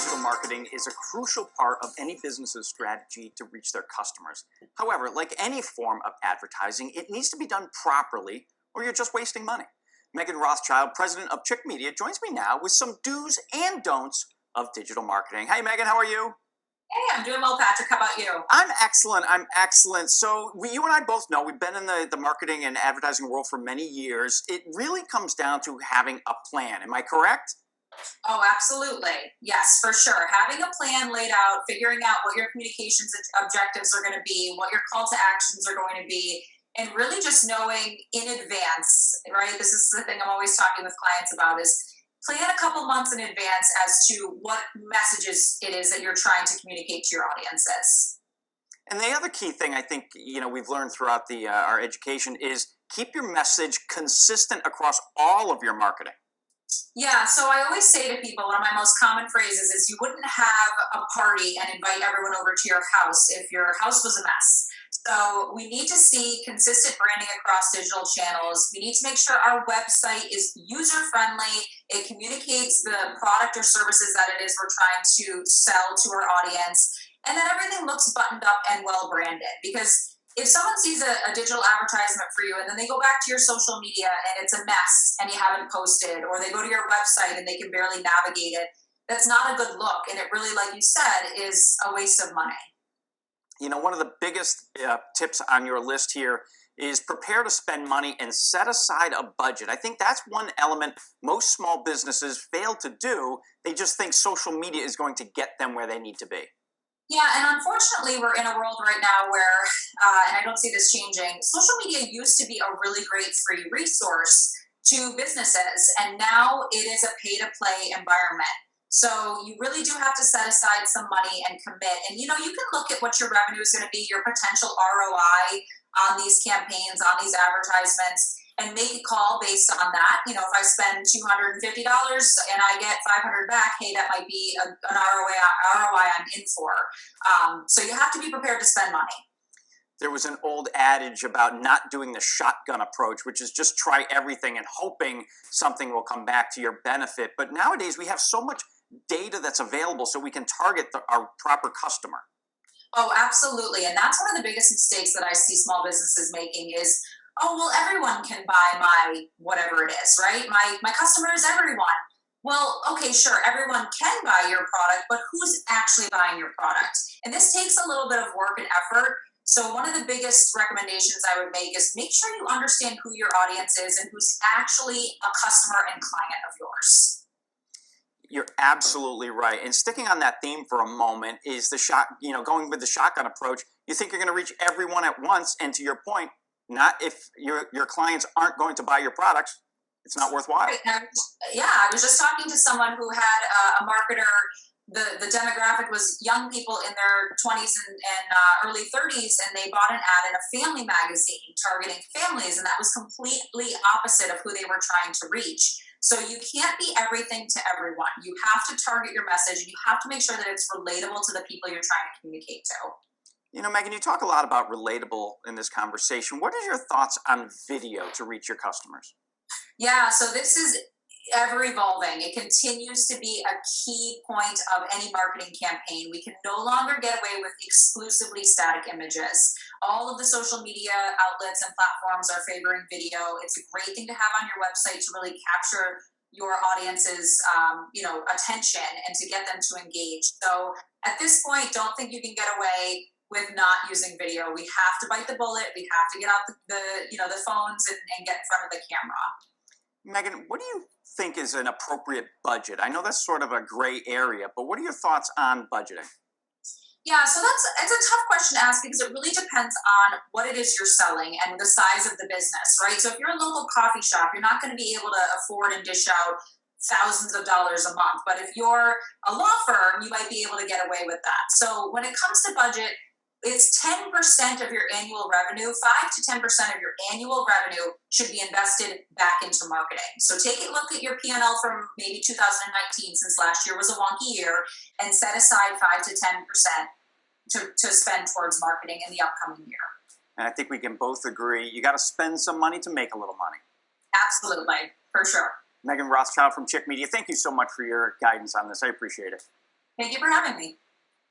digital marketing is a crucial part of any business's strategy to reach their customers. However, like any form of advertising, it needs to be done properly or you're just wasting money. Meghan Rothschild, president of Chick Media, joins me now with some do's and don'ts of digital marketing. Hey, Meghan, how are you? Hey, I'm doing well, Patrick. How about you? I'm excellent. So you and I both know we've been in the marketing and advertising world for many years. It really comes down to having a plan. Am I correct? Oh, absolutely. Yes, for sure. Having a plan laid out, figuring out what your communications objectives are going to be, what your call to actions are going to be, and really just knowing in advance, right? This is the thing I'm always talking with clients about is plan a couple months in advance as to what messages it is that you're trying to communicate to your audiences. And the other key thing I think we've learned throughout our education is keep your message consistent across all of your marketing. Yeah, so I always say to people, one of my most common phrases is you wouldn't have a party and invite everyone over to your house if your house was a mess. So we need to see consistent branding across digital channels. We need to make sure our website is user-friendly. It communicates the product or services that it is we're trying to sell to our audience. And then everything looks buttoned up and well-branded, because if someone sees a digital advertisement for you and then they go back to your social media and it's a mess and you haven't posted, or they go to your website and they can barely navigate it, that's not a good look. And it really, like you said, is a waste of money. One of the biggest tips on your list here is prepare to spend money and set aside a budget. I think that's one element most small businesses fail to do. They just think social media is going to get them where they need to be. Yeah, and unfortunately, we're in a world right now where, and I don't see this changing, social media used to be a really great free resource to businesses, and now it is a pay-to-play environment. So you really do have to set aside some money and commit. And, you can look at what your revenue is going to be, your potential ROI on these campaigns, on these advertisements, and make a call based on that. If I spend $250 and I get 500 back, hey, that might be an ROI I'm in for. So you have to be prepared to spend money. There was an old adage about not doing the shotgun approach, which is just try everything and hoping something will come back to your benefit. But nowadays we have so much data that's available so we can target our proper customer. Oh, absolutely. And that's one of the biggest mistakes that I see small businesses making is, oh, well, everyone can buy my whatever it is, right? My customer is everyone. Well, okay, sure, everyone can buy your product, but who's actually buying your product? And this takes a little bit of work and effort. So one of the biggest recommendations I would make is make sure you understand who your audience is and who's actually a customer and client of yours. You're absolutely right. And sticking on that theme for a moment is going with the shotgun approach. You think you're going to reach everyone at once, and to your point, not if your clients aren't going to buy your products, it's not worthwhile. Right. I was just talking to someone who had a marketer. The demographic was young people in their 20s and early 30s, and they bought an ad in a family magazine targeting families, and that was completely opposite of who they were trying to reach. So you can't be everything to everyone. You have to target your message, and you have to make sure that it's relatable to the people you're trying to communicate to. Meghan, you talk a lot about relatable in this conversation. What are your thoughts on video to reach your customers? Yeah, so this is ever evolving. It continues to be a key point of any marketing campaign. We can no longer get away with exclusively static images. All of the social media outlets and platforms are favoring video. It's a great thing to have on your website to really capture your audience's attention and to get them to engage. So at this point, don't think you can get away with not using video. We have to bite the bullet. We have to get out the phones and get in front of the camera. Meghan, what do you think is an appropriate budget? I know that's sort of a gray area, but what are your thoughts on budgeting? Yeah, so it's a tough question to ask because it really depends on what it is you're selling and the size of the business, right? So if you're a local coffee shop, you're not going to be able to afford and dish out thousands of dollars a month. But if you're a law firm, you might be able to get away with that. So when it comes to budget, it's 10% of your annual revenue. 5 to 10% of your annual revenue should be invested back into marketing. So take a look at your P&L from maybe 2019, since last year was a wonky year, and set aside 5 to 10% to spend towards marketing in the upcoming year. And I think we can both agree you got to spend some money to make a little money. Absolutely, for sure. Meghan Rothschild from Chick Media, thank you so much for your guidance on this. I appreciate it. Thank you for having me.